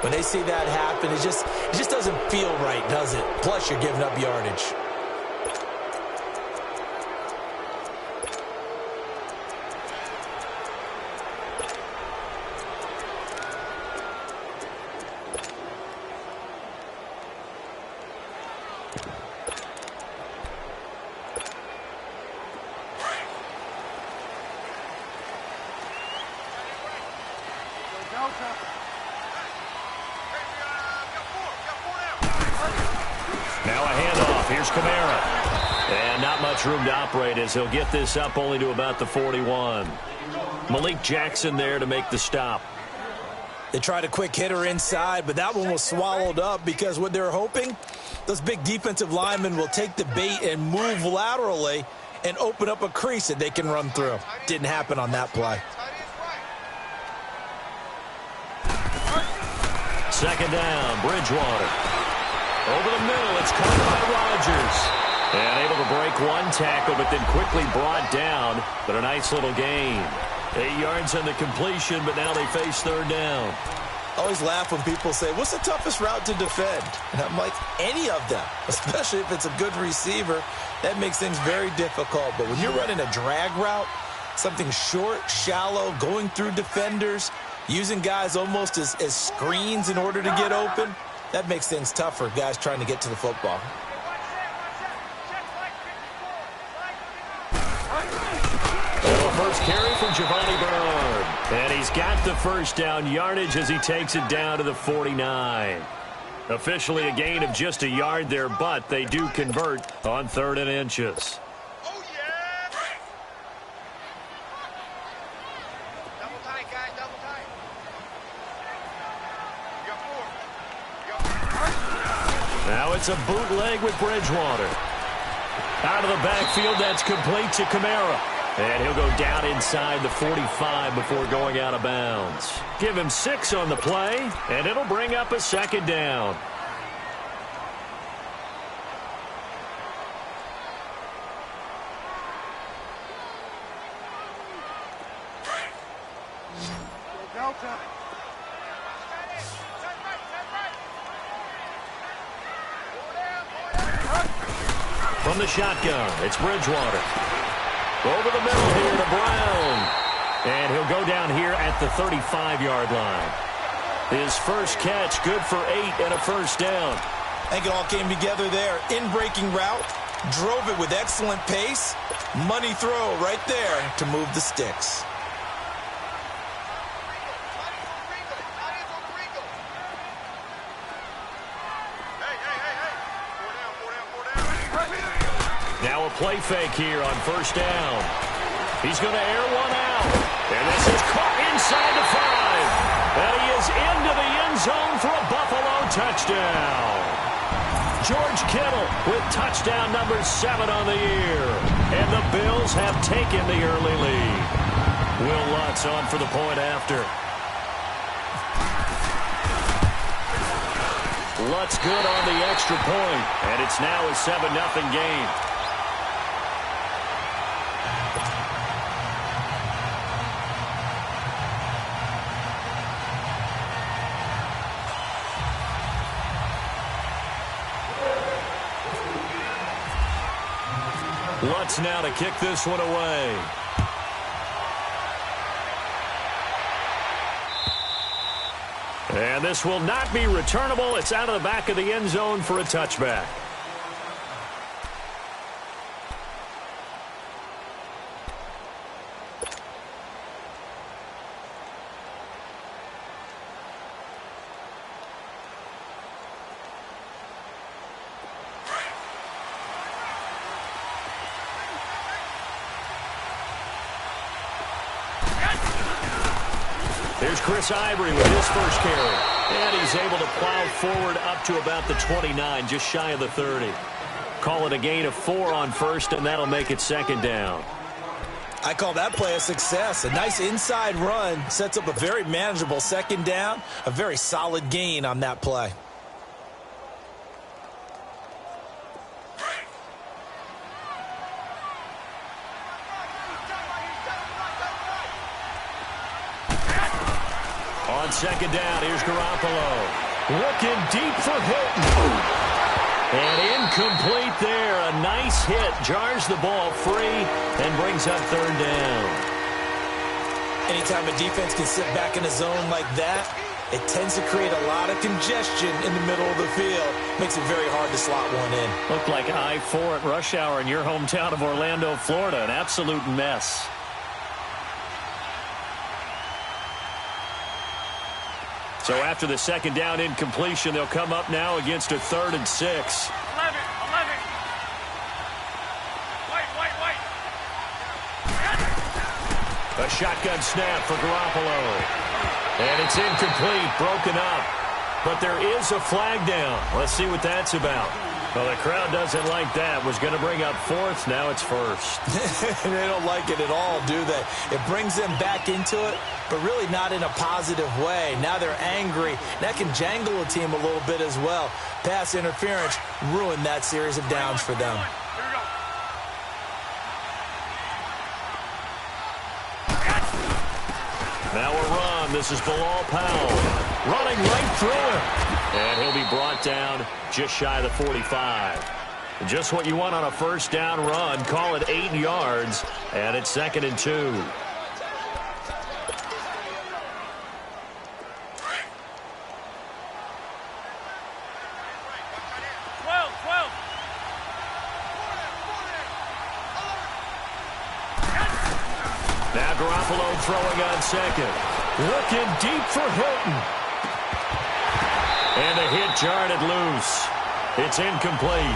When they see that happen, it just doesn't feel right, does it? Plus, you're giving up yardage. Now a handoff. Here's Kamara. And not much room to operate as he'll get this up only to about the 41. Malik Jackson there to make the stop. They tried a quick hitter inside, but that one was swallowed up because what they're hoping, those big defensive linemen will take the bait and move laterally and open up a crease that they can run through. Didn't happen on that play. Second down, Bridgewater. Over the middle, it's caught by Rodgers. And able to break one tackle, but then quickly brought down. But a nice little gain. 8 yards on the completion, but now they face third down. I always laugh when people say, what's the toughest route to defend? And I'm like, any of them, especially if it's a good receiver. That makes things very difficult. But when you're running a drag route, something short, shallow, going through defenders, using guys almost as screens in order to get open, that makes things tough for guys trying to get to the football. First carry from Giovanni Bernard. And he's got the first down yardage as he takes it down to the 49. Officially a gain of just a yard there, but they do convert on 3rd and inches. Oh, yeah! Double tight, guys, double tight. You got 4. Now it's a bootleg with Bridgewater. Out of the backfield, that's complete to Kamara. And he'll go down inside the 45 before going out of bounds. Give him 6 on the play, and it'll bring up a second down. From the shotgun, it's Bridgewater. Over the middle here to Brown. And he'll go down here at the 35-yard line. His first catch, good for 8 and a first down. I think it all came together there. In-breaking route, drove it with excellent pace. Money throw right there to move the sticks. Now a play fake here on first down. He's going to air one out. And this is caught inside the 5. And he is into the end zone for a Buffalo touchdown. George Kittle with touchdown number 7 on the year. And the Bills have taken the early lead. Will Lutz on for the point after. Lutz good on the extra point. And it's now a 7-0 game. Lutz now to kick this one away. And this will not be returnable. It's out of the back of the end zone for a touchback. Here's Chris Ivory with his first carry. And he's able to plow forward up to about the 29, just shy of the 30. Call it a gain of 4 on first, and that'll make it second down. I call that play a success. A nice inside run sets up a very manageable second down. A very solid gain on that play. On second down. Here's Garoppolo. Looking deep for Hilton. And incomplete there. A nice hit. Jars the ball free and brings up third down. Anytime a defense can sit back in a zone like that, it tends to create a lot of congestion in the middle of the field. Makes it very hard to slot one in. Looked like I-4 at rush hour in your hometown of Orlando, Florida. An absolute mess. So after the second down incompletion, they'll come up now against a 3rd and 6. 11. A shotgun snap for Garoppolo. And it's incomplete, broken up. But there is a flag down. Let's see what that's about. Well, the crowd doesn't like that. Was going to bring up 4th. Now it's 1st. They don't like it at all, do they? It brings them back into it, but really not in a positive way. Now they're angry. That can jangle a team a little bit as well. Pass interference ruined that series of downs for them. Now a run. This is Bilal Powell. Running right through him. And he'll be brought down just shy of the 45. Just what you want on a first down run. Call it 8 yards. And it's 2nd and 2. 12. Now Garoppolo throwing on second. Looking deep for Hilton. And the hit jarred it loose. It's incomplete.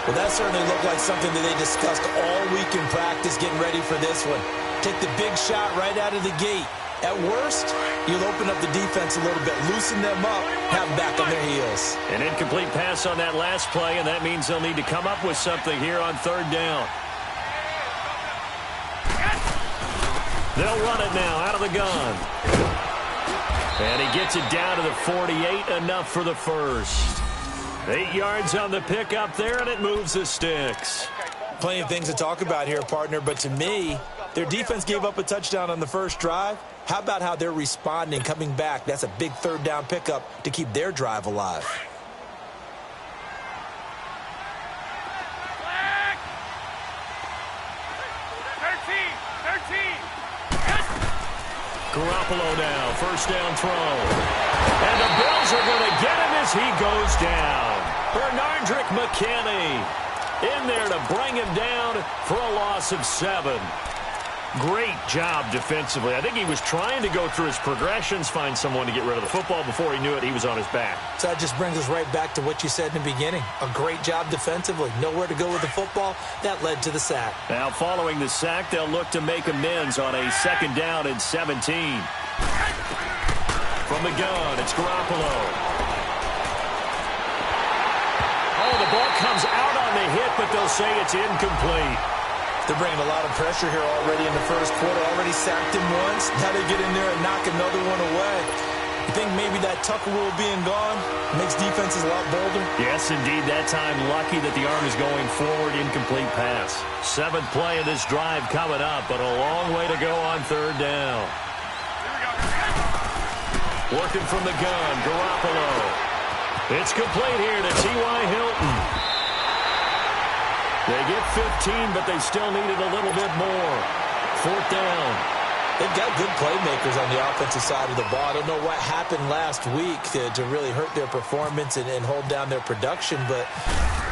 Well, that certainly looked like something that they discussed all week in practice getting ready for this one. Take the big shot right out of the gate. At worst, you'll open up the defense a little bit, loosen them up, have them back on their heels. An incomplete pass on that last play, and that means they'll need to come up with something here on 3rd down. They'll run it now out of the gun. And he gets it down to the 48, enough for the first. 8 yards on the pickup there, and it moves the sticks. Plenty of things to talk about here, partner, but to me, their defense gave up a touchdown on the first drive. How about how they're responding, coming back? That's a big 3rd down pickup to keep their drive alive. Garoppolo now, first down throw. And the Bills are going to get him as he goes down. Bernardrick McKinney in there to bring him down for a loss of 7. Great job defensively. I think he was trying to go through his progressions, find someone to get rid of the football. Before he knew it, he was on his back. So that just brings us right back to what you said in the beginning. A great job defensively. Nowhere to go with the football. That led to the sack. Now following the sack, they'll look to make amends on a 2nd down and 17. From the gun, it's Garoppolo. Oh, the ball comes out on the hit, but they'll say it's incomplete. They're bringing a lot of pressure here already in the first quarter. Already sacked him once. Now they get in there and knock another one away. You think maybe that Tucker rule being gone makes defenses a lot bolder? Yes, indeed. That time lucky that the arm is going forward. Incomplete pass. 7th play of this drive coming up, but a long way to go on 3rd down. Working from the gun, Garoppolo. It's complete here to T.Y. Hilton. They get 15, but they still needed a little bit more. 4th down. They've got good playmakers on the offensive side of the ball. I don't know what happened last week to really hurt their performance and hold down their production, but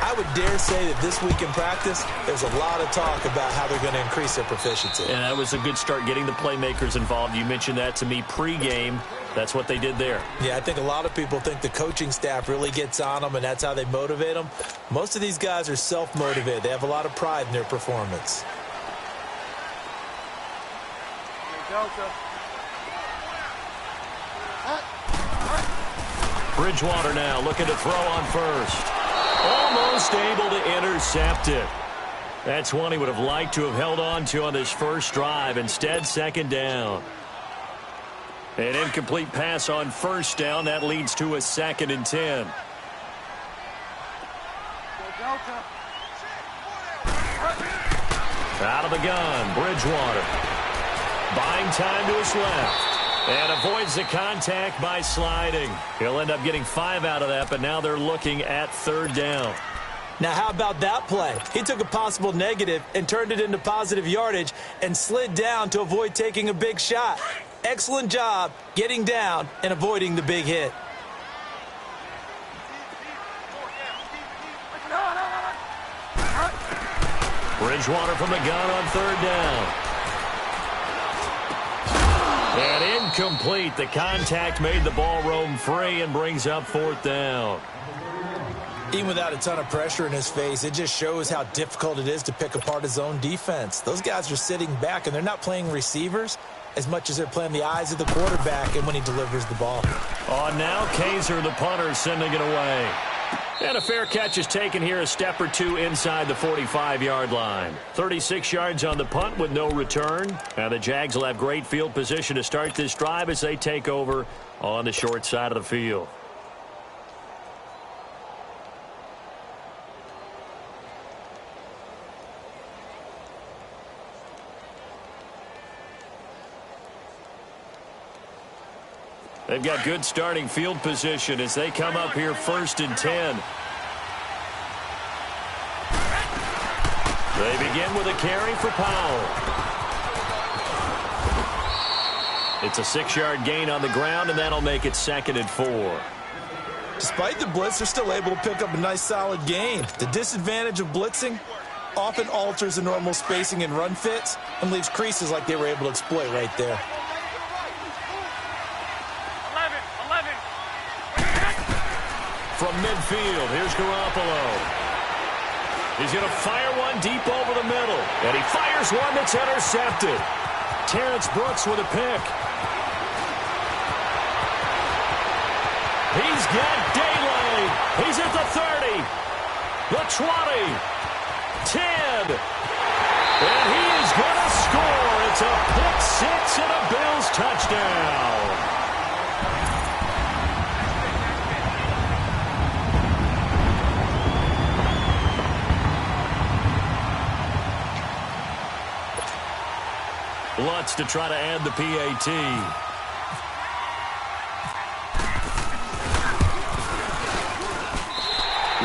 I would dare say that this week in practice, there's a lot of talk about how they're going to increase their proficiency. And that was a good start getting the playmakers involved. You mentioned that to me pregame. That's what they did there. Yeah, I think a lot of people think the coaching staff really gets on them, and that's how they motivate them. Most of these guys are self-motivated. They have a lot of pride in their performance. Bridgewater now looking to throw on first. Almost able to intercept it. That's one he would have liked to have held on to on this first drive. Instead, 2nd down. An incomplete pass on 1st down. That leads to a 2nd and 10. Out of the gun, Bridgewater. Buying time to his left. And avoids the contact by sliding. He'll end up getting 5 out of that, but now they're looking at 3rd down. Now, how about that play? He took a possible negative and turned it into positive yardage and slid down to avoid taking a big shot. Excellent job getting down and avoiding the big hit. Bridgewater from the gun on 3rd down. And incomplete. The contact made the ball roam free and brings up 4th down. Even without a ton of pressure in his face, it just shows how difficult it is to pick apart his own defense. Those guys are sitting back, and they're not playing receivers as much as they're playing the eyes of the quarterback and when he delivers the ball. On now, Kaiser, the punter, sending it away. And a fair catch is taken here, a step or two inside the 45-yard line. 36 yards on the punt with no return. And the Jags will have great field position to start this drive as they take over on the short side of the field. They've got good starting field position as they come up here 1st and 10. They begin with a carry for Powell. It's a 6-yard gain on the ground, and that'll make it 2nd and 4. Despite the blitz, they're still able to pick up a nice solid gain. The disadvantage of blitzing often alters the normal spacing and run fits and leaves creases like they were able to exploit right there. From midfield, here's Garoppolo. He's going to fire one deep over the middle. And he fires one that's intercepted. Terrence Brooks with a pick. He's got daylight. He's at the 30. The 20. 10. And he is going to score. It's a pick six and a Bills touchdown. Lutz to try to add the PAT.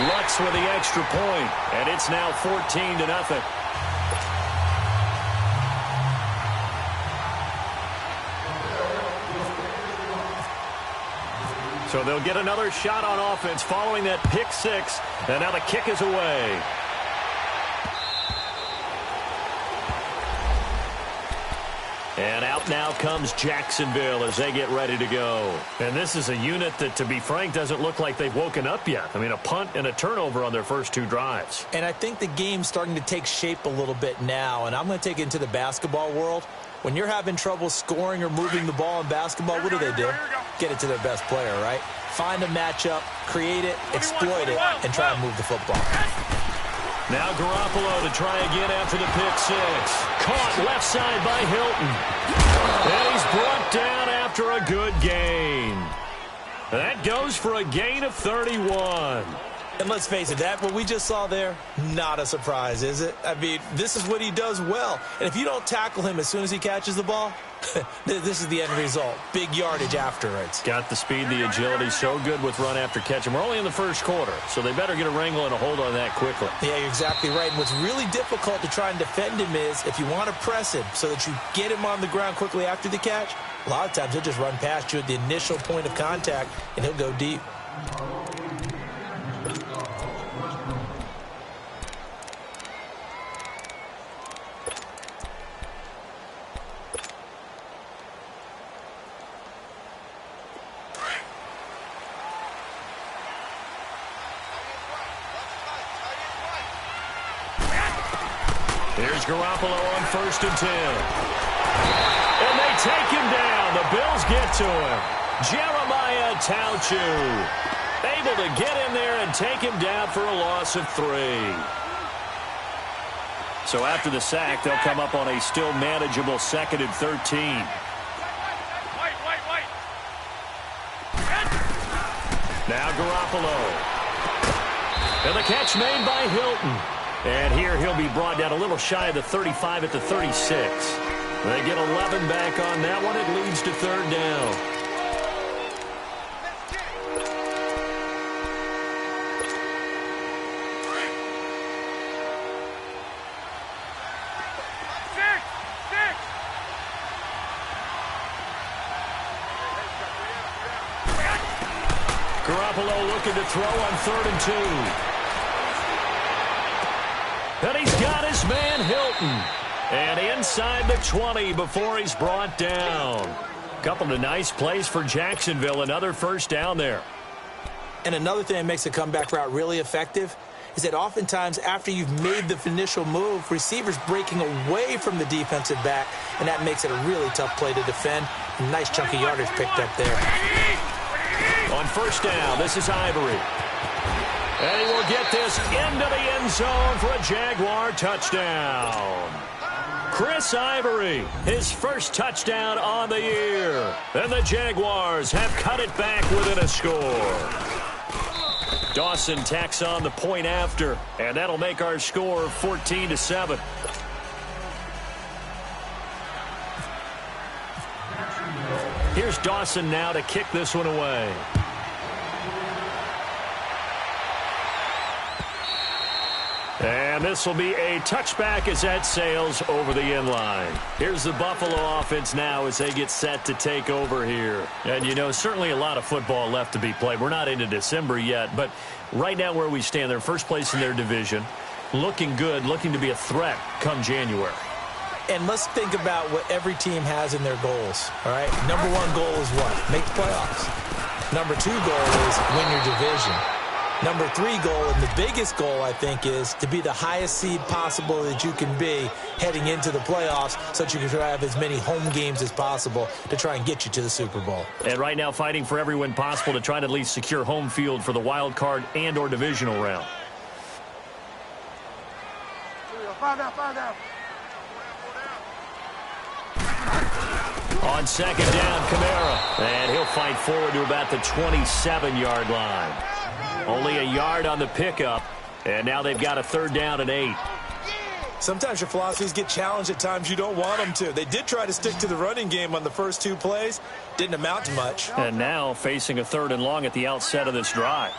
Lutz with the extra point, and it's now 14-0. So they'll get another shot on offense following that pick six, and now the kick is away. And out now comes Jacksonville as they get ready to go. And this is a unit that, to be frank, doesn't look like they've woken up yet. I mean, a punt and a turnover on their first 2 drives. And I think the game's starting to take shape a little bit now. And I'm going to take it into the basketball world. When you're having trouble scoring or moving the ball in basketball, what do? Get it to their best player, right? Find a matchup, create it, exploit it, and try and move the football. Now Garoppolo to try again after the pick six. Caught left side by Hilton. And he's brought down after a good gain. That goes for a gain of 31. And let's face it, what we just saw there, not a surprise, is it? I mean, this is what he does well. And if you don't tackle him as soon as he catches the ball, this is the end result. Big yardage afterwards. Got the speed, the agility, so good with run after catch. And we're only in the first quarter, so they better get a wrangle and a hold on that quickly. Yeah, you're exactly right. And what's really difficult to try and defend him is if you want to press him so that you get him on the ground quickly after the catch, a lot of times he'll just run past you at the initial point of contact, and he'll go deep. Here's Garoppolo on 1st and 10. And they take him down. The Bills get to him. Jeremiah Tauchu able to get in there and take him down for a loss of 3. So after the sack, they'll come up on a still manageable 2nd and 13. Now Garoppolo. And the catch made by Hilton. And here he'll be brought down a little shy of the 35 at the 36. They get 11 back on that one. It leads to third down. Garoppolo looking to throw on 3rd and 2. And he's got his man Hilton. And inside the 20 before he's brought down. Couple of nice plays for Jacksonville. Another first down there. And another thing that makes a comeback route really effective is that oftentimes after you've made the initial move, receivers breaking away from the defensive back, and that makes it a really tough play to defend. A nice chunk of yardage picked up there. On first down, this is Ivory. And he will get this into the end zone for a Jaguar touchdown. Chris Ivory, his first touchdown on the year. And the Jaguars have cut it back within a score. Dawson tacks on the point after, and that'll make our score 14-7. Here's Dawson now to kick this one away. And this will be a touchback as that sails over the end line. Here's the Buffalo offense now as they get set to take over here. And, you know, certainly a lot of football left to be played. We're not into December yet, but right now where we stand, they're first place in their division. Looking good, looking to be a threat come January. And let's think about what every team has in their goals, all right? Number one goal is what? Make the playoffs. Number two goal is win your division. Number three goal, and the biggest goal, I think, is to be the highest seed possible that you can be heading into the playoffs so that you can have as many home games as possible to try and get you to the Super Bowl. And right now fighting for every win possible to try to at least secure home field for the wild card and or divisional round. On second down, Kamara. And he'll fight forward to about the 27-yard line. Only a yard on the pickup, and now they've got a third down and 8. Sometimes your philosophies get challenged at times you don't want them to. They did try to stick to the running game on the first two plays. Didn't amount to much. And now facing a 3rd and long at the outset of this drive.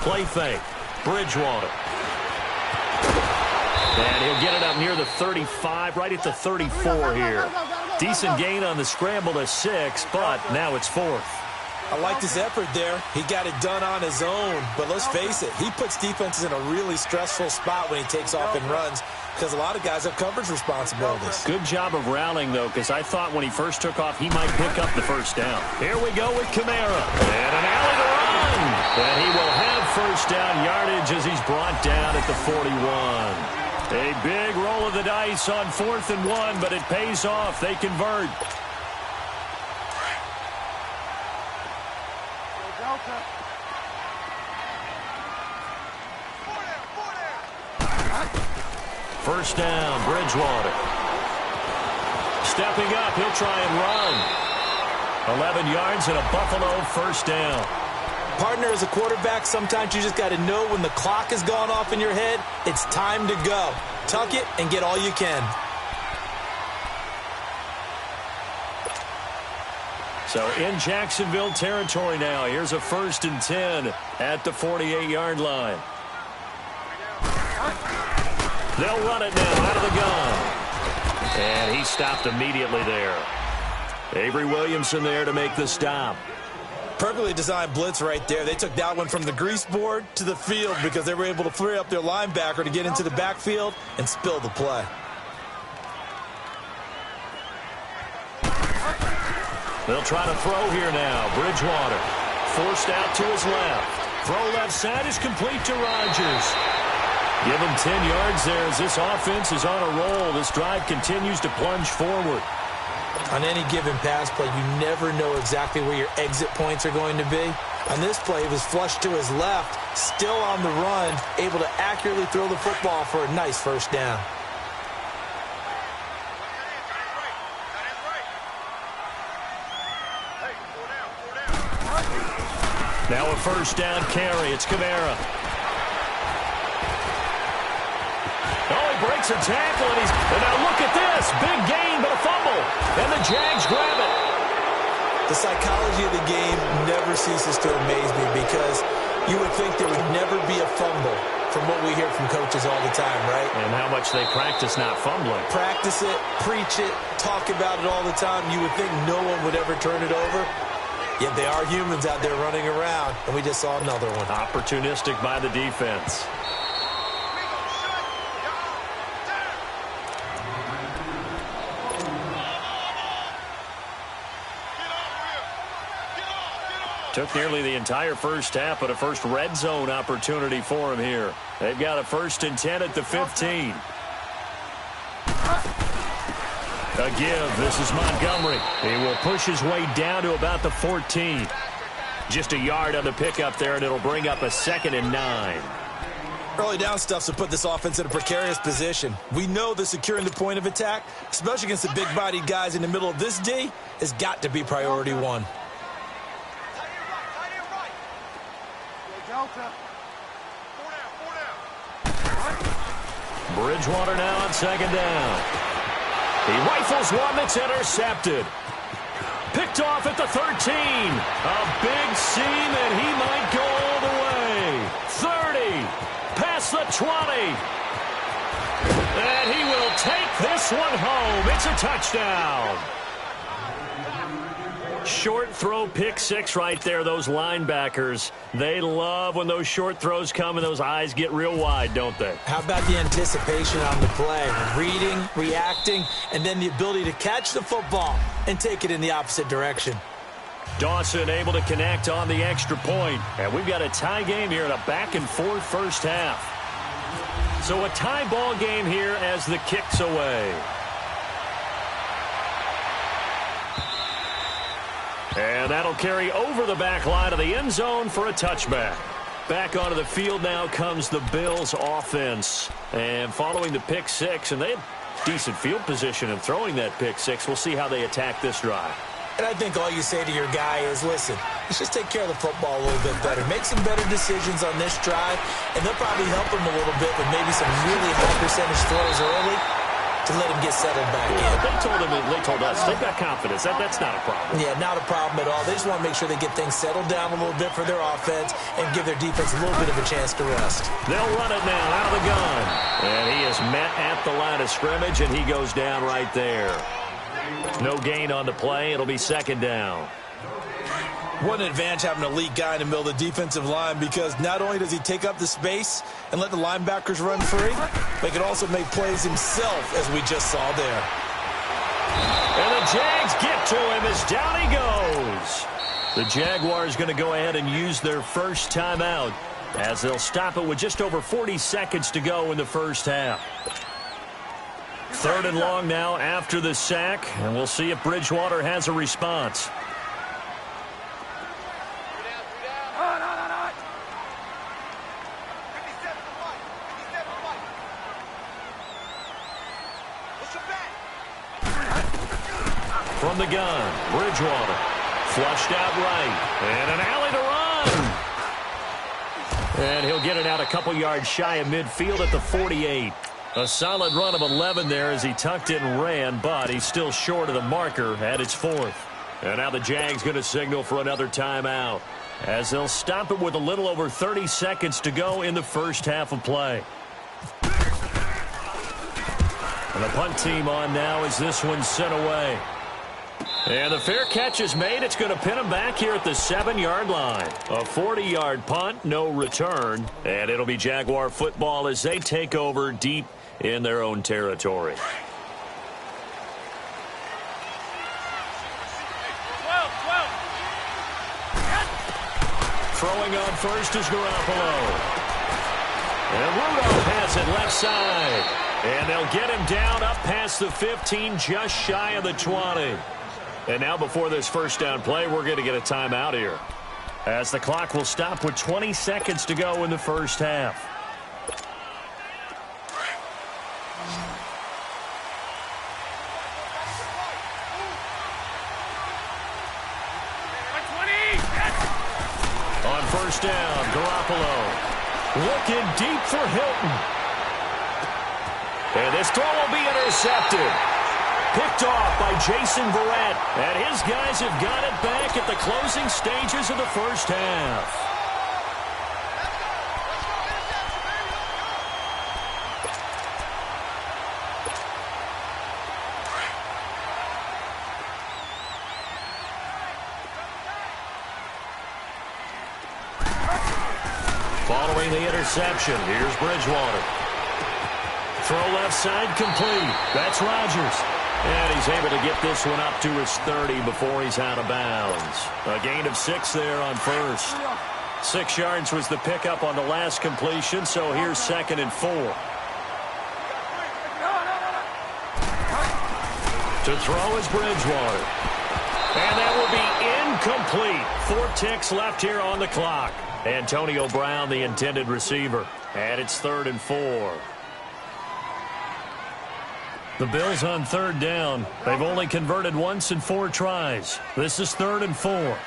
Play fake. Bridgewater. And he'll get it up near the 35, right at the 34 here. Decent gain on the scramble to 6, but now it's 4th. I liked his effort there. He got it done on his own. But let's face it, he puts defenses in a really stressful spot when he takes off and runs because a lot of guys have coverage responsibilities. Good job of rallying, though, because I thought when he first took off, he might pick up the first down. Here we go with Kamara. And an alley to run. And he will have first down yardage as he's brought down at the 41. A big roll of the dice on 4th and 1, but it pays off. They convert. First down, Bridgewater. Stepping up, he'll try and run. 11 yards and a Buffalo first down. Partner, as a quarterback, sometimes you just got to know when the clock has gone off in your head, it's time to go. Tuck it and get all you can. So in Jacksonville territory now. Here's a 1st and 10 at the 48-yard line. They'll run it now out of the gun. And he stopped immediately there. Avery Williamson there to make the stop. Perfectly designed blitz right there. They took that one from the grease board to the field because they were able to free up their linebacker to get into the backfield and spill the play. They'll try to throw here now. Bridgewater forced out to his left. Throw left side is complete to Rodgers. Give him 10 yards there as this offense is on a roll. This drive continues to plunge forward. On any given pass play, you never know exactly where your exit points are going to be. On this play, he was flushed to his left, still on the run, able to accurately throw the football for a nice first down. Now a first down carry. It's Kamara. breaks a tackle, and now look at this. Big gain, but a fumble. And the Jags grab it. The psychology of the game never ceases to amaze me because you would think there would never be a fumble from what we hear from coaches all the time, right? And how much they practice not fumbling. Practice it, preach it, talk about it all the time. You would think no one would ever turn it over. Yet they are humans out there running around, and we just saw another one. Opportunistic by the defense. Took nearly the entire first half, but a first red zone opportunity for him here. They've got a 1st and 10 at the 15. A give. This is Montgomery. He will push his way down to about the 14. Just a yard on the pickup there, and it'll bring up a 2nd and 9. Early down stuff to put this offense in a precarious position. We know that securing the point of attack, especially against the big-bodied guys in the middle of this D, has got to be priority one. Bridgewater now on 2nd down. He rifles one that's intercepted. Picked off at the 13. A big seam, and he might go all the way. 30. Past the 20. And he will take this one home. It's a touchdown. Short throw, pick six right there. Those linebackers, they love when those short throws come and those eyes get real wide, don't they? How about the anticipation on the play? Reading, reacting, and then the ability to catch the football and take it in the opposite direction. Dawson able to connect on the extra point. And we've got a tie game here in a back-and-forth first half. So a tie ball game here as the kick's away. And that'll carry over the back line of the end zone for a touchback. Back onto the field now comes the Bills offense. And following the pick six, and they have decent field position in throwing that pick six. We'll see how they attack this drive. And I think all you say to your guy is, listen, let's just take care of the football a little bit better. Make some better decisions on this drive, and they'll probably help him a little bit with maybe some really high percentage throws early to let him get settled back in. They told us, they've got confidence. That's not a problem. Yeah, not a problem at all. They just want to make sure they get things settled down a little bit for their offense and give their defense a little bit of a chance to rest. They'll run it now out of the gun. And he is met at the line of scrimmage, and he goes down right there. No gain on the play. It'll be 2nd down. What an advantage having an elite guy in the middle of the defensive line, because not only does he take up the space and let the linebackers run free, but he can also make plays himself, as we just saw there. And the Jags get to him as down he goes. The Jaguars going to go ahead and use their first timeout as they'll stop it with just over 40 seconds to go in the first half. 3rd and long now after the sack, and we'll see if Bridgewater has a response. From the gun, Bridgewater flushed out right, and an alley to run. And he'll get it out a couple yards shy of midfield at the 48. A solid run of 11 there as he tucked it and ran, but he's still short of the marker at its 4th. And now the Jags going to signal for another timeout as they'll stop it with a little over 30 seconds to go in the first half of play. And the punt team on now as this one's sent away. And the fair catch is made. It's going to pin him back here at the 7-yard line. A 40-yard punt, no return. And it'll be Jaguar football as they take over deep in their own territory. 12. Throwing on first is Garoppolo. And Rudolph has it left side. And they'll get him down up past the 15, just shy of the 20. And now before this first down play, we're going to get a timeout here, as the clock will stop with 20 seconds to go in the first half. On first down, Garoppolo looking deep for Hilton. And this throw will be intercepted. Picked off by Jason Verrett. And his guys have got it back at the closing stages of the first half. Following the interception, here's Bridgewater. Throw left side complete. That's Rodgers. And he's able to get this one up to his 30 before he's out of bounds. A gain of 6 there on first. 6 yards was the pickup on the last completion, so here's 2nd and 4. To throw is Bridgewater. And that will be incomplete. 4 ticks left here on the clock. Antonio Brown, the intended receiver. And it's 3rd and 4. The Bills on 3rd down. They've only converted once in 4 tries. This is 3rd and 4.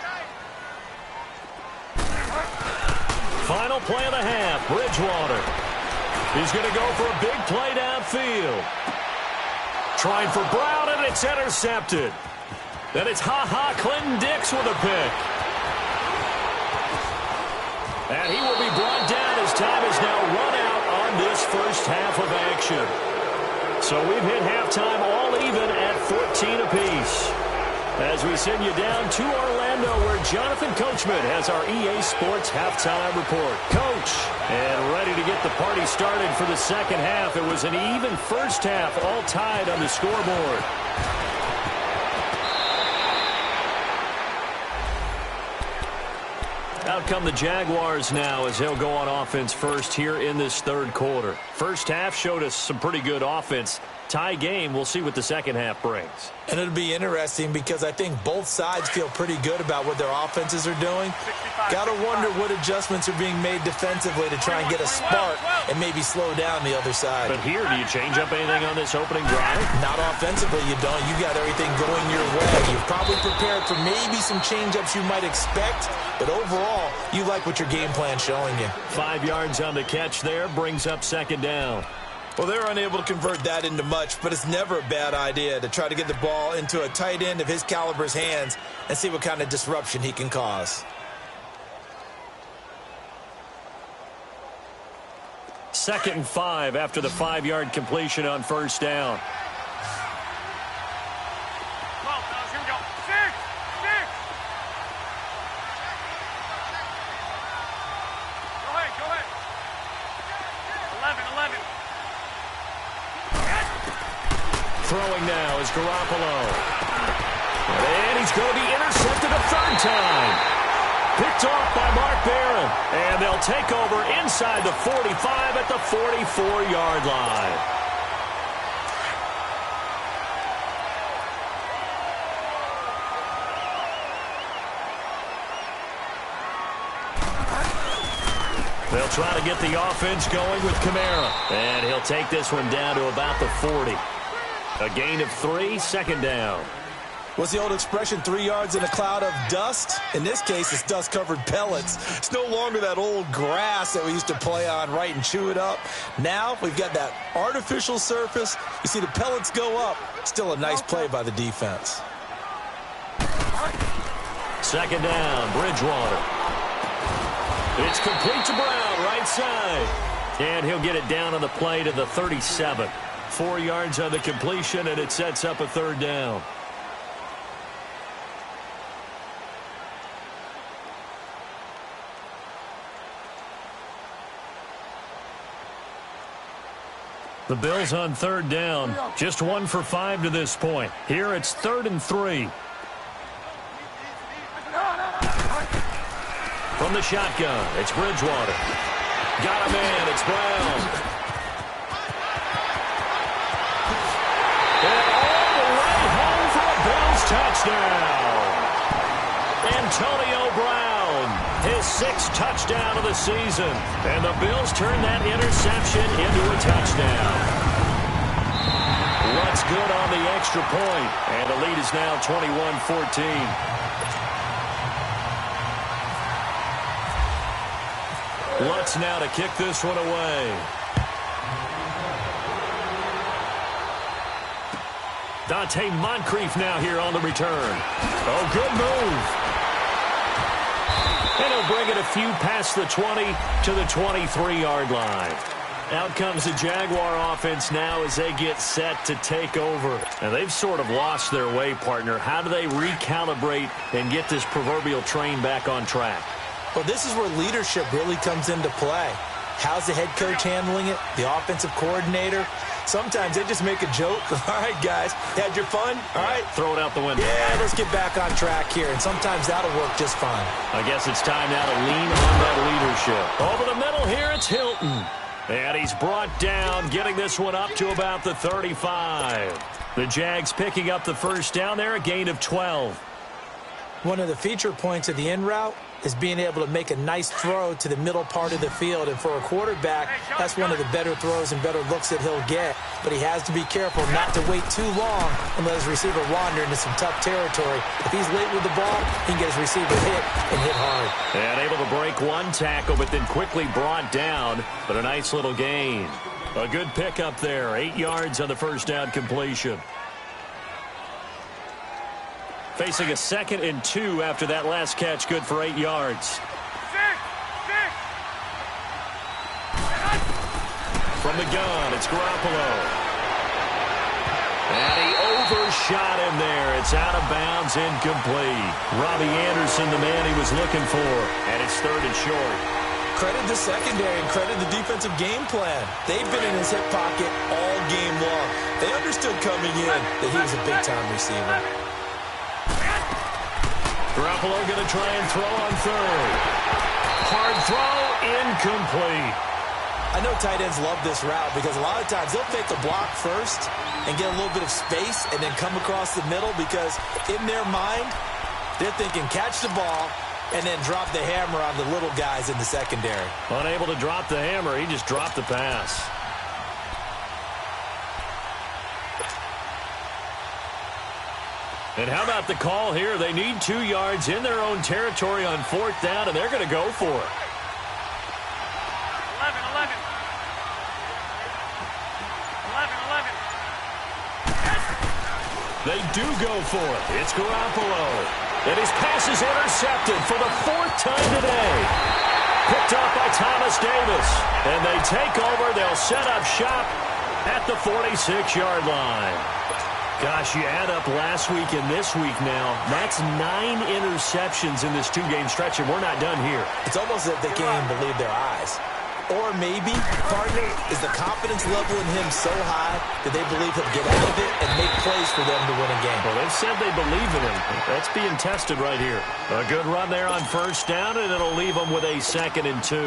Final play of the half. Bridgewater. He's going to go for a big play downfield. Trying for Brown, and it's intercepted. Then it's Clinton Dix with a pick. And he will be brought down as time is now run out on this first half of action. So we've hit halftime all even at 14 apiece. As we send you down to Orlando, where Jonathan Coachman has our EA Sports halftime report. Coach, and ready to get the party started for the second half. It was an even first half, all tied on the scoreboard. Out come the Jaguars now as he'll go on offense first here in this 3rd quarter. First half showed us some pretty good offense. Tie game, we'll see what the second half brings. And it'll be interesting because I think both sides feel pretty good about what their offenses are doing. Got to wonder what adjustments are being made defensively to try and get a spark and maybe slow down the other side. But here, do you change up anything on this opening drive? Not offensively, you don't. You got everything going your way. You've probably prepared for maybe some change-ups you might expect, but overall, you like what your game plan's showing you. 5 yards on the catch there, brings up 2nd down. Well, they're unable to convert that into much, but it's never a bad idea to try to get the ball into a tight end of his caliber's hands and see what kind of disruption he can cause. 2nd and 5 after the 5-yard completion on first down. Here we go. 6. Go ahead. 11. Throwing now is Garoppolo. And he's going to be intercepted a 3rd time. Picked off by Mark Barron. And they'll take over inside the 45 at the 44-yard line. They'll try to get the offense going with Kamara. And he'll take this one down to about the 40. A gain of 3, 2nd down. What's the old expression, 3 yards in a cloud of dust? In this case, it's dust-covered pellets. It's no longer that old grass that we used to play on, right, and chew it up. Now we've got that artificial surface. You see the pellets go up. Still a nice play by the defense. 2nd down, Bridgewater. It's complete to Brown, right side. And he'll get it down on the play to the 37. 4 yards on the completion, and it sets up a 3rd down. The Bills on 3rd down. Just 1 for 5 to this point. Here it's 3rd and 3. From the shotgun, it's Bridgewater. Got a man, it's Brown. And all the way home for a Bills touchdown. Antonio Brown, his 6th touchdown of the season. And the Bills turn that interception into a touchdown. Lutz good on the extra point. And the lead is now 21-14. Lutz now to kick this one away. Dante Moncrief now here on the return. Oh, good move. And he'll bring it a few past the 20 to the 23-yard line. Out comes the Jaguar offense now as they get set to take over. And they've sort of lost their way, partner. How do they recalibrate and get this proverbial train back on track? Well, this is where leadership really comes into play. How's the head coach handling it? The offensive coordinator? Sometimes they just make a joke. All right, guys, had your fun? All right. Throw it out the window. Yeah, let's get back on track here. And sometimes that'll work just fine. I guess it's time now to lean on that leadership. Over the middle here, it's Hilton. And he's brought down, getting this one up to about the 35. The Jags picking up the first down there, a gain of 12. One of the feature points of the in route is being able to make a nice throw to the middle part of the field. And for a quarterback, that's one of the better throws and better looks that he'll get. But he has to be careful not to wait too long and let his receiver wander into some tough territory. If he's late with the ball, he can get his receiver hit and hit hard. And able to break one tackle, but then quickly brought down. But a nice little gain. A good pickup there. 8 yards on the first down completion. Facing a 2nd and 2 after that last catch, good for 8 yards. From the gun, it's Garoppolo. And he overshot him there. It's out of bounds, incomplete. Robbie Anderson, the man he was looking for. And it's 3rd and short. Credit the secondary and credit the defensive game plan. They've been in his hip pocket all game long. They understood coming in that he was a big-time receiver. Garoppolo going to try and throw on 3rd. Hard throw, incomplete. I know tight ends love this route because a lot of times they'll take the block first and get a little bit of space and then come across the middle because in their mind, they're thinking catch the ball and then drop the hammer on the little guys in the secondary. Unable to drop the hammer, he just dropped the pass. And how about the call here? They need 2 yards in their own territory on 4th down, and they're going to go for it. 11. They do go for it. It's Garoppolo. And his pass is intercepted for the 4th time today. Picked up by Thomas Davis. And they take over. They'll set up shop at the 46-yard line. Gosh, you add up last week and this week now, that's 9 interceptions in this 2-game stretch, and we're not done here. It's almost as if they can't even believe their eyes. Or maybe, partner, is the confidence level in him so high that they believe he'll get out of it and make plays for them to win a game. Well, they've said they believe in him. That's being tested right here. A good run there on 1st down, and it'll leave them with a 2nd and 2.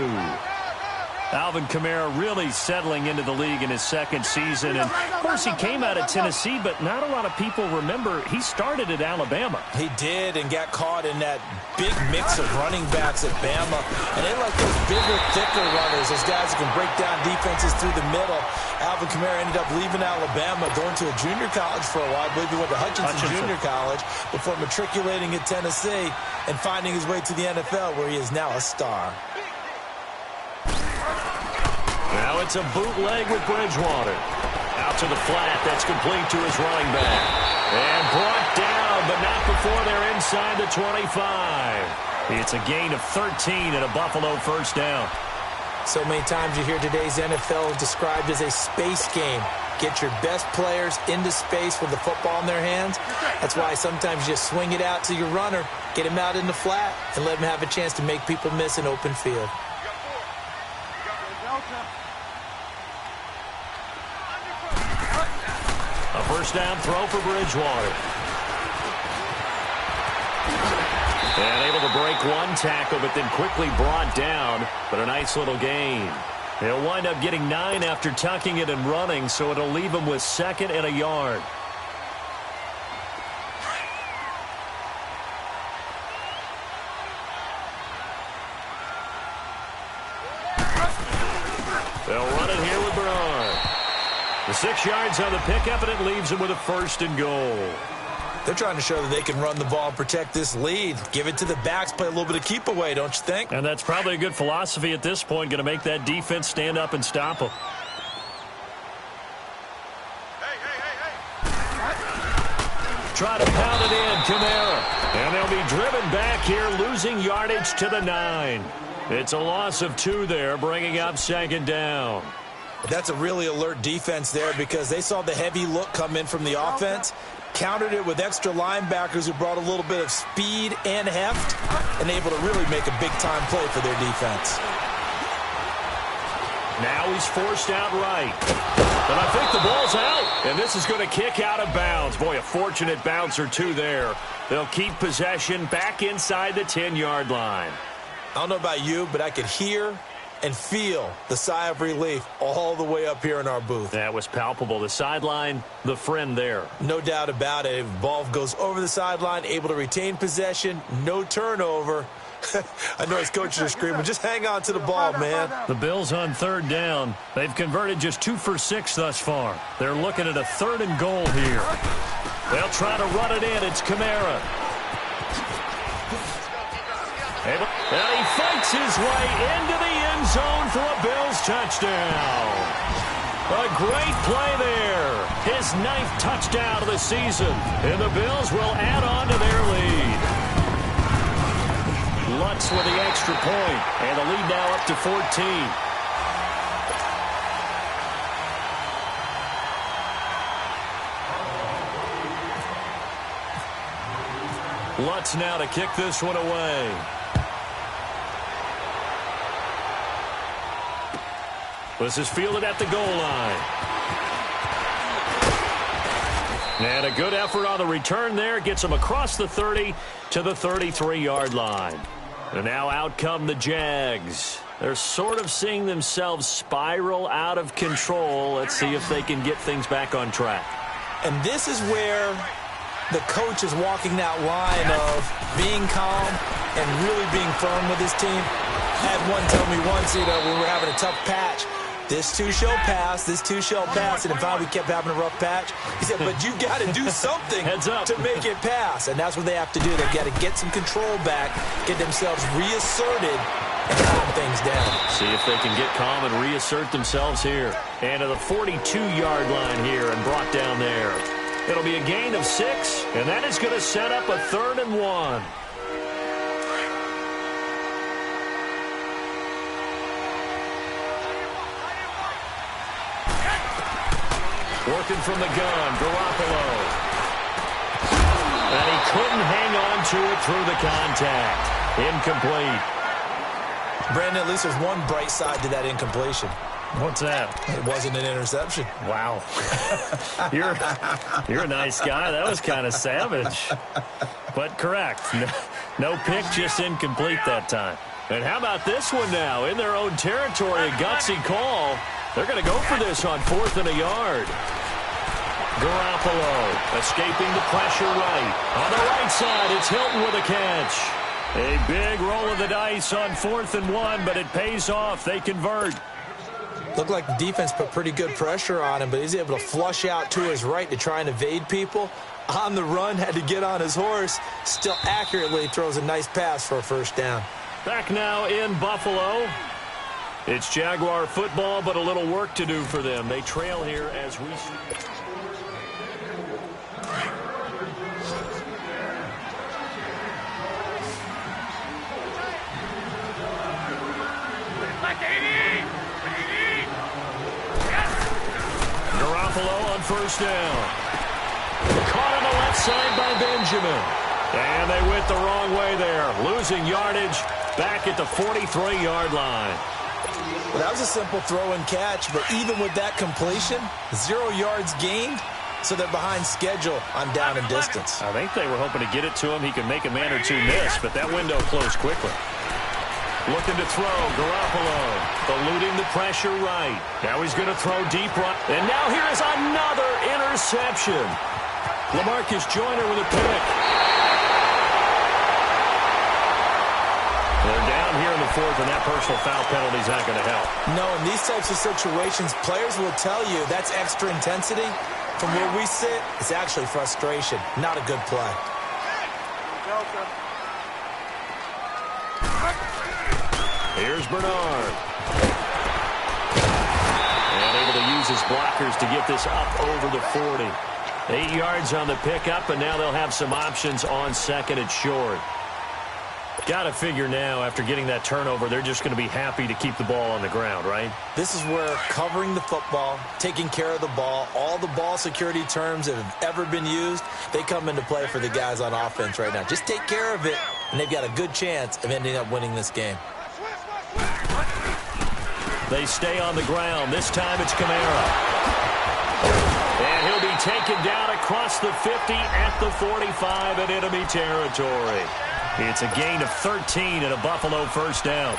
Alvin Kamara really settling into the league in his 2nd season. And, of course, he came out of Tennessee, but not a lot of people remember he started at Alabama. He did and got caught in that big mix of running backs at Bama. And they like those bigger, thicker runners, those guys who can break down defenses through the middle. Alvin Kamara ended up leaving Alabama, going to a junior college for a while. I believe he went to Hutchinson Junior College before matriculating at Tennessee and finding his way to the NFL, where he is now a star. Now it's a bootleg with Bridgewater. Out to the flat. That's complete to his running back. And brought down, but not before they're inside the 25. It's a gain of 13 and a Buffalo 1st down. So many times you hear today's NFL described as a space game. Get your best players into space with the football in their hands. That's why sometimes you just swing it out to your runner, get him out in the flat, and let him have a chance to make people miss an open field. A 1st down throw for Bridgewater. And able to break one tackle, but then quickly brought down. But a nice little gain. He'll wind up getting 9 after tucking it and running, so it'll leave him with 2nd and a yard. They'll run it here with Bernard. The 6 yards on the pickup, and it leaves him with a 1st and goal. They're trying to show that they can run the ball and protect this lead. Give it to the backs, play a little bit of keep away, don't you think? And that's probably a good philosophy at this point, going to make that defense stand up and stop them. try to pound it in. Kamara. And they'll be driven back here, losing yardage to the 9. It's a loss of 2 there, bringing up 2nd down. That's a really alert defense there because they saw the heavy look come in from the offense, countered it with extra linebackers who brought a little bit of speed and heft, and able to really make a big-time play for their defense. Now he's forced out right. And I think the ball's out. And this is going to kick out of bounds. Boy, a fortunate bounce or 2 there. They'll keep possession back inside the 10-yard line. I don't know about you, but I could hear and feel the sigh of relief all the way up here in our booth. That was palpable. The sideline, the friend there. No doubt about it. If the ball goes over the sideline, able to retain possession, no turnover. I know his coaches are screaming, just hang on to the ball, man. The Bills on 3rd down. They've converted just 2 for 6 thus far. They're looking at a 3rd and goal here. They'll try to run it in. It's Kamara. And he fights his way into the end zone for a Bills touchdown. A great play there. His 9th touchdown of the season. And the Bills will add on to their lead. Lutz with the extra point. And the lead now up to 14. Lutz now to kick this one away. This is fielded at the goal line. And a good effort on the return there. Gets him across the 30 to the 33-yard line. And now out come the Jags. They're sort of seeing themselves spiral out of control. Let's see if they can get things back on track. And this is where the coach is walking that line of being calm and really being firm with his team. I had one tell me once, when we were having a tough patch, this too shall pass, this too shall pass, and if we kept having a rough patch, he said, but you got to do something to make it pass, and that's what they have to do. They've got to get some control back, get themselves reasserted, and calm things down. See if they can get calm and reassert themselves here. And to the 42-yard line here and brought down there. It'll be a gain of 6, and that is going to set up a 3rd and 1. Working from the gun, Garoppolo. And he couldn't hang on to it through the contact. Incomplete. Brandon, at least there's one bright side to that incompletion. What's that? It wasn't an interception. Wow. You're a nice guy. That was kind of savage. But correct. No pick, just incomplete that time. And how about this one now? In their own territory, a gutsy call. They're going to go for this on 4th and a yard. Garoppolo escaping the pressure right. On the right side, it's Hilton with a catch. A big roll of the dice on 4th and 1, but it pays off. They convert. Looked like the defense put pretty good pressure on him, but he's able to flush out to his right to try and evade people. On the run, had to get on his horse. Still accurately throws a nice pass for a 1st down. Back now in Buffalo. It's Jaguar football, but a little work to do for them. They trail here as we... Garoppolo on 1st down. Caught on the left side by Benjamin. And they went the wrong way there. Losing yardage back at the 43-yard line. Well, that was a simple throw and catch, but even with that completion, 0 yards gained, so they're behind schedule on down and distance. I think they were hoping to get it to him. He could make a man or two miss, but that window closed quickly. Looking to throw, Garoppolo, eluding the pressure right. Now he's going to throw deep right. And now here is another interception. LaMarcus Joyner with a pick. They're down here in the 4th, and that personal foul penalty is not going to help. No, in these types of situations, players will tell you that's extra intensity. From where we sit, it's actually frustration. Not a good play. Here's Bernard. And able to use his blockers to get this up over the 40. 8 yards on the pickup, and now they'll have some options on second and short. Got to figure now, after getting that turnover, they're just going to be happy to keep the ball on the ground, right? This is where covering the football, taking care of the ball, all the ball security terms that have ever been used, they come into play for the guys on offense right now. Just take care of it, and they've got a good chance of ending up winning this game. They stay on the ground. This time it's Kamara. And he'll be taken down across the 50 at the 45 in enemy territory. It's a gain of 13 and a Buffalo first down.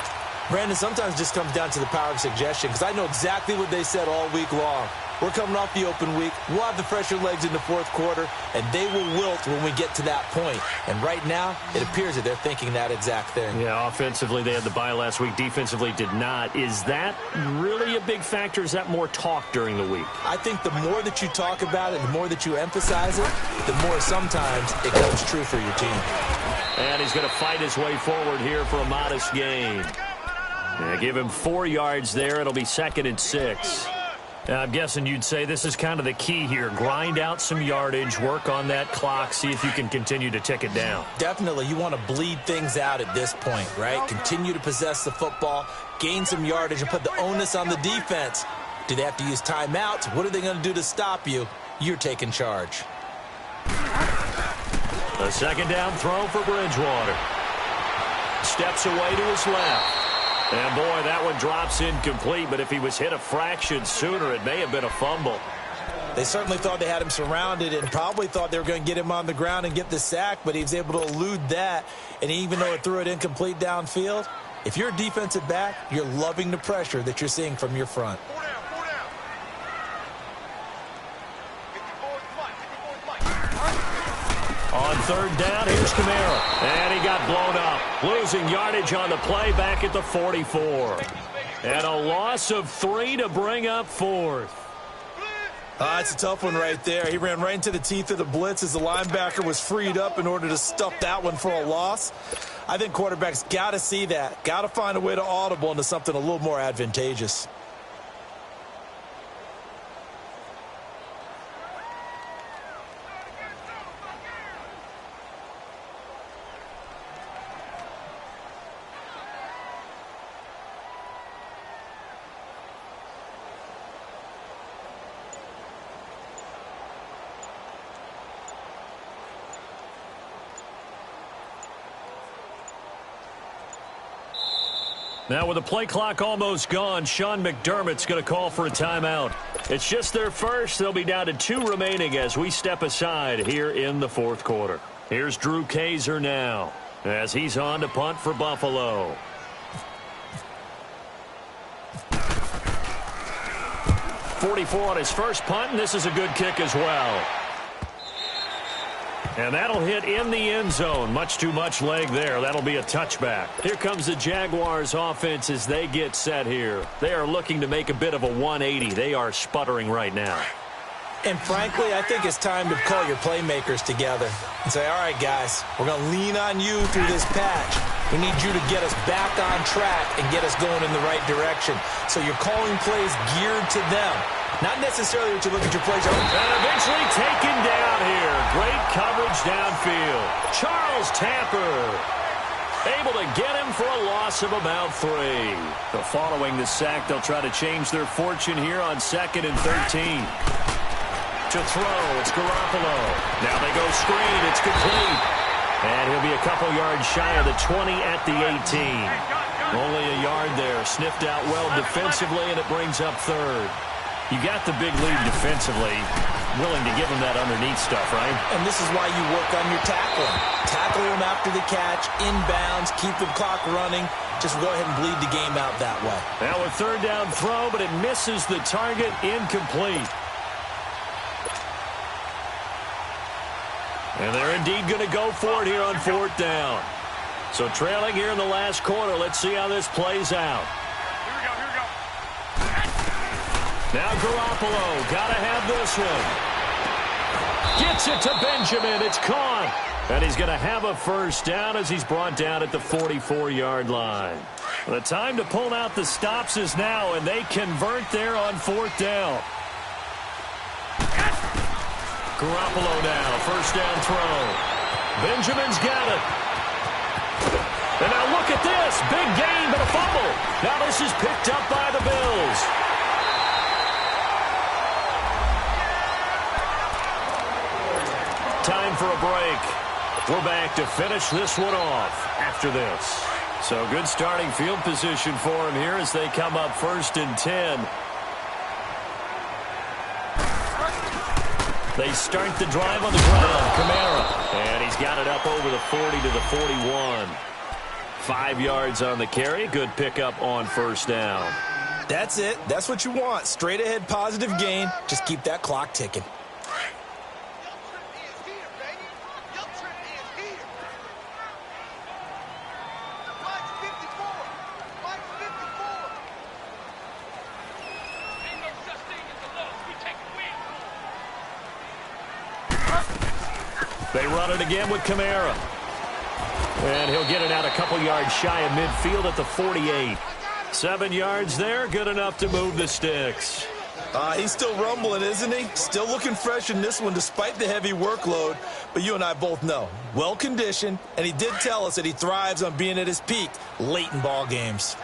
Brandon, sometimes it just comes down to the power of suggestion, because I know exactly what they said all week long. We're coming off the open week. We'll have the fresher legs in the fourth quarter, and they will wilt when we get to that point. And right now, it appears that they're thinking that exact thing. Yeah, offensively, they had the bye last week. Defensively, did not. Is that really a big factor? Is that more talk during the week? I think the more that you talk about it, the more that you emphasize it, the more sometimes it comes true for your team. And he's going to fight his way forward here for a modest gain. Yeah, give him 4 yards there. It'll be 2nd and 6. I'm guessing you'd say this is kind of the key here. Grind out some yardage, work on that clock, see if you can continue to tick it down. Definitely. You want to bleed things out at this point, right? Continue to possess the football, gain some yardage, and put the onus on the defense. Do they have to use timeouts? What are they going to do to stop you? You're taking charge. A 2nd down throw for Bridgewater. Steps away to his left. And, boy, that one drops incomplete, but if he was hit a fraction sooner, it may have been a fumble. They certainly thought they had him surrounded and probably thought they were going to get him on the ground and get the sack, but he was able to elude that. And even though it threw it incomplete downfield, if you're a defensive back, you're loving the pressure that you're seeing from your front. On 3rd down, here's Kamara. And he got blown up. Losing yardage on the play back at the 44. And a loss of 3 to bring up 4th. It's a tough one right there. He ran right into the teeth of the blitz as the linebacker was freed up in order to stuff that one for a loss. I think quarterbacks got to see that. Got to find a way to audible into something a little more advantageous. Now with the play clock almost gone, Sean McDermott's going to call for a timeout. It's just their first. They'll be down to 2 remaining as we step aside here in the 4th quarter. Here's Drew Kaiser now as he's on to punt for Buffalo. .44 on his first punt, and this is a good kick as well. And that'll hit in the end zone. Much too much leg there. That'll be a touchback. Here comes the Jaguars offense as they get set here. They are looking to make a bit of a 180. They are sputtering right now. And frankly, I think it's time to call your playmakers together and say, all right, guys, we're going to lean on you through this patch. We need you to get us back on track and get us going in the right direction. So you're calling plays geared to them. Not necessarily what you look at your plays. And eventually taken down here. Great coverage downfield. Charles Tapper able to get him for a loss of about 3. But following the sack, they'll try to change their fortune here on 2nd and 13. To throw, it's Garoppolo. Now they go screen, it's complete. And he'll be a couple yards shy of the 20 at the 18. Only a yard there, sniffed out well defensively, and it brings up 3rd. You got the big lead defensively, willing to give him that underneath stuff, right? And this is why you work on your tackling. Tackle him after the catch, inbounds, keep the clock running. Just go ahead and bleed the game out that way. Now a 3rd down throw, but it misses the target, incomplete. And they're indeed going to go for it here on 4th down. So trailing here in the last quarter. Let's see how this plays out. Here we go. Now Garoppolo, got to have this one. Gets it to Benjamin. It's caught. And he's going to have a first down as he's brought down at the 44-yard line. The time to pull out the stops is now, and they convert there on 4th down. Garoppolo now, first down throw. Benjamin's got it. And now look at this. Big gain, but a fumble. Now this is picked up by the Bills. Time for a break. We're back to finish this one off after this. So good starting field position for him here as they come up 1st and 10. They start the drive on the ground. Kamara. And he's got it up over the 40 to the 41. 5 yards on the carry. Good pickup on first down. That's it. That's what you want. Straight ahead positive gain. Just keep that clock ticking. They run it again with Kamara. And he'll get it out a couple yards shy of midfield at the 48. 7 yards there, good enough to move the sticks. He's still rumbling, isn't he? Still looking fresh in this one despite the heavy workload. But you and I both know, well-conditioned, and he did tell us that he thrives on being at his peak late in ball games.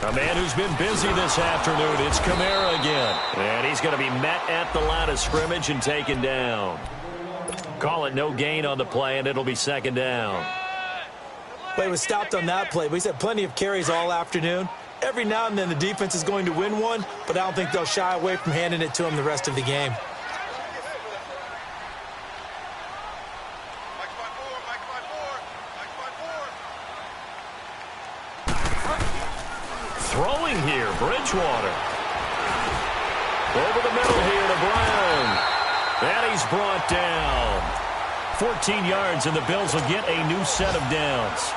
A man who's been busy this afternoon, it's Kamara again. And he's going to be met at the line of scrimmage and taken down. Call it no gain on the play, and it'll be 2nd down. Well, he was stopped on that play, but he's had plenty of carries all afternoon. Every now and then the defense is going to win one, but I don't think they'll shy away from handing it to him the rest of the game. Throwing here, Bridgewater. Over the middle here to Brown. And he's brought down. 14 yards, and the Bills will get a new set of downs.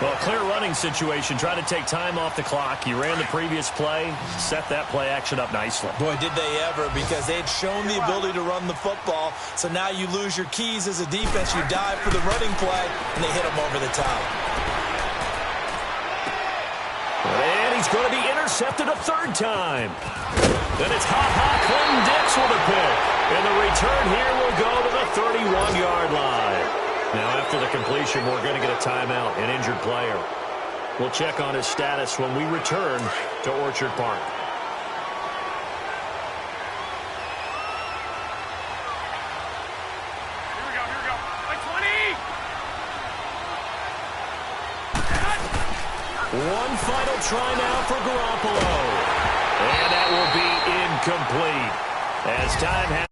Well, clear running situation. Try to take time off the clock. He ran the previous play, set that play action up nicely. Boy, did they ever, because they had shown the ability to run the football. So now you lose your keys as a defense. You dive for the running play, and they hit him over the top. And he's going to be intercepted a 3rd time. Then it's Clinton Dix with a pick. And the return here will go to the 31-yard line. Now, after the completion, we're going to get a timeout, an injured player. We'll check on his status when we return to Orchard Park. Here we go. Like 20! One final try now for Garoppolo. And that will be incomplete. As time has